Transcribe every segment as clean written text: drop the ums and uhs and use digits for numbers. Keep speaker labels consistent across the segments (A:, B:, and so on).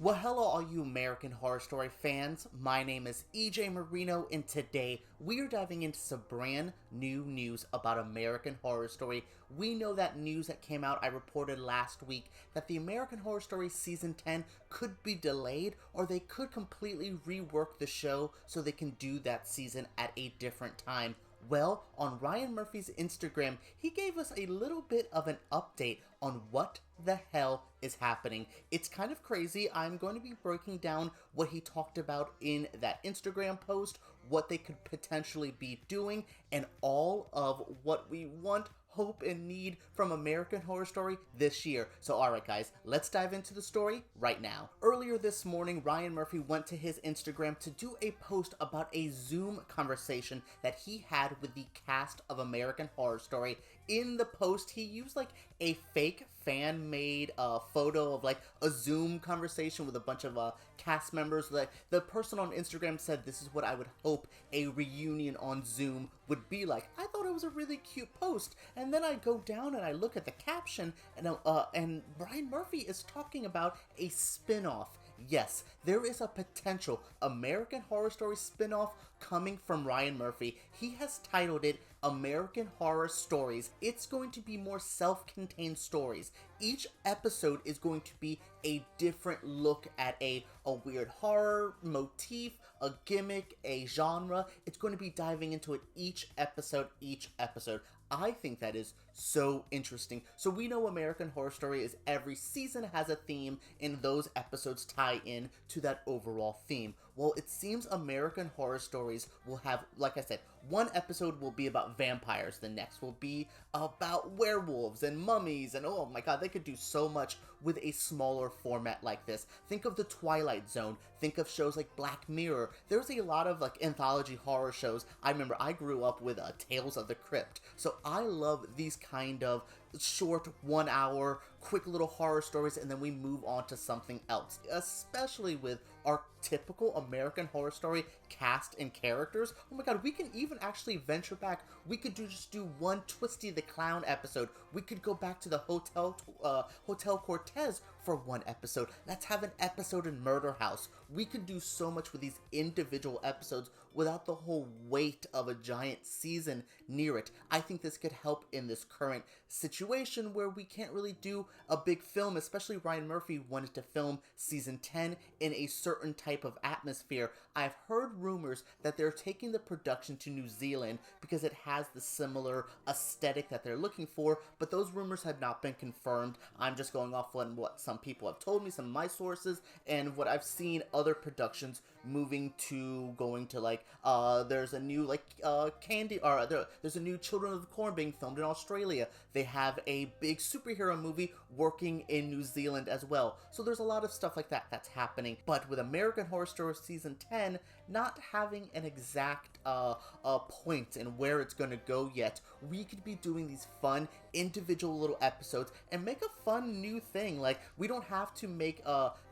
A: Well, hello, all you American Horror Story fans. My name is EJ Marino, and today we are diving into some brand new news about American Horror Story. We know that news that came out, I reported last week, that the American Horror Story Season 10 could be delayed, or they could completely rework the show so they can do that season at a different time. Well, on Ryan Murphy's Instagram, he gave us a little bit of an update on what the hell is happening. It's kind of crazy. I'm going to be breaking down what he talked about in that Instagram post, what they could potentially be doing, and all of what we want, hope, and need from American Horror Story this year. So alright guys, let's dive into the story right now. Earlier this morning, Ryan Murphy went to his Instagram to do a post about a Zoom conversation that he had with the cast of American Horror Story. In the post, he used like a fake fan-made photo of like a Zoom conversation with a bunch of cast members. Like the person on Instagram said, "This is what I would hope a reunion on Zoom would be like." I thought it was a really cute post, and then I go down and I look at the caption, and Brian Murphy is talking about a spin-off. Yes, there is a potential American Horror Story spin-off coming from Ryan Murphy. He has titled it American Horror Stories. It's going to be more self-contained stories. Each episode is going to be a different look at a weird horror motif, a gimmick, a genre. It's going to be diving into it each episode. I think that is so interesting. So we know American Horror Story is every season has a theme, and those episodes tie in to that overall theme. Well, it seems American Horror Stories will have, like I said, one episode will be about vampires, the next will be about werewolves and mummies, and oh my god, they could do so much with a smaller format like this. Think of the Twilight Zone, think of shows like Black Mirror. There's a lot of like anthology horror shows. I remember I grew up with Tales of the Crypt, so I love these kind of short 1 hour quick little horror stories, and then we move on to something else, especially with our typical American Horror Story cast and characters. Oh my god, we can even actually venture back. We could just do one Twisty the Clown episode. We could go back to the Hotel Cortez for one episode. Let's have an episode in Murder House. We could do so much with these individual episodes without the whole weight of a giant season near it. I think this could help in this current situation where we can't really do a big film, especially Ryan Murphy wanted to film season 10 in a certain type of atmosphere. I've heard rumors that they're taking the production to New Zealand because it has the similar aesthetic that they're looking for, but those rumors have not been confirmed. I'm just going off on what some people have told me, some of my sources, and what I've seen other productions going to like, there's a new like there's a new Children of the Corn being filmed in Australia. They have a big superhero movie working in New Zealand as well. So there's a lot of stuff like that that's happening. But with American Horror Story Season 10 not having an exact point in where it's going to go yet, we could be doing these fun individual little episodes and make a fun new thing. Like, we don't have to make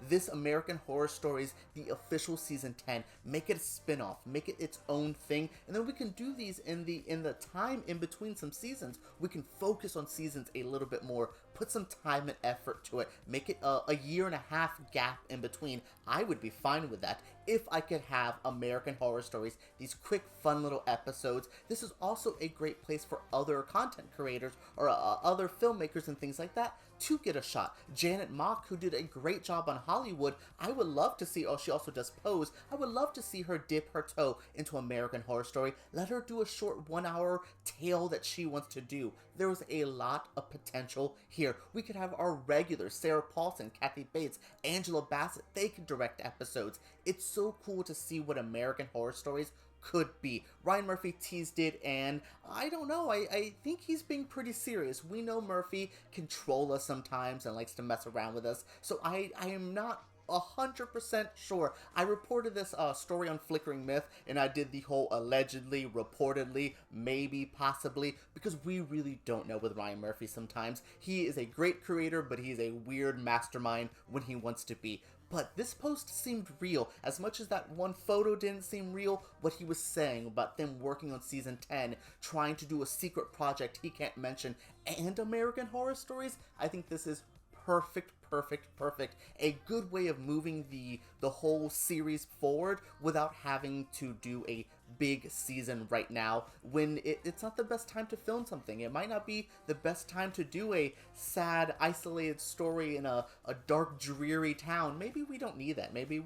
A: this American Horror Stories the official Season 10. Make it a spin-off, make it its own thing, and then we can do these in the time in between some seasons. We can focus on seasons a little bit more, put some time and effort to it, make it a year and a half gap in between. I would be fine with that if I could have American Horror Stories, these quick fun little episodes. This is also a great place for other content creators or other filmmakers and things like that to get a shot. Janet Mock, who did a great job on Hollywood, I would love to see, she also does Pose, I would love to see her dip her toe into American Horror Story. Let her do a short 1 hour tale that she wants to do. There was a lot of potential here. We could have our regulars, Sarah Paulson, Kathy Bates, Angela Bassett, they could direct episodes. It's so cool to see what American Horror Stories could be. Ryan Murphy teased it, and I don't know, I think he's being pretty serious. We know Murphy can troll us sometimes and likes to mess around with us, so I am not 100% sure. I reported this story on Flickering Myth, and I did the whole allegedly, reportedly, maybe, possibly, because we really don't know with Ryan Murphy sometimes. He is a great creator, but he's a weird mastermind when he wants to be. But this post seemed real. As much as that one photo didn't seem real, what he was saying about them working on season 10, trying to do a secret project he can't mention, and American Horror Stories, I think this is perfect perfect. A good way of moving the whole series forward without having to do a big season right now when it's not the best time to film something. It might not be the best time to do a sad, isolated story in a dark, dreary town. Maybe we don't need that. Maybe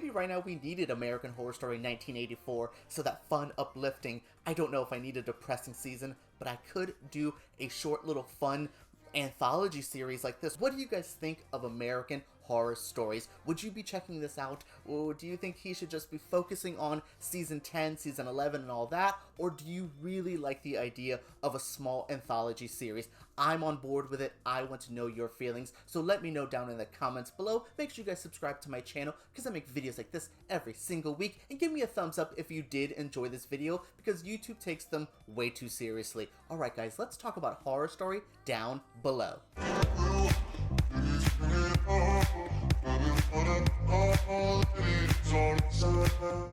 A: right now we needed American Horror Story 1984, so that fun, uplifting. I don't know if I need a depressing season, but I could do a short little fun anthology series like this. What do you guys think of American Horror Stories? Would you be checking this out? Or do you think he should just be focusing on season 10, season 11 and all that? Or do you really like the idea of a small anthology series? I'm on board with it. I want to know your feelings. So let me know down in the comments below. Make sure you guys subscribe to my channel because I make videos like this every single week. And give me a thumbs up if you did enjoy this video because YouTube takes them way too seriously. Alright guys, let's talk about Horror Story down below.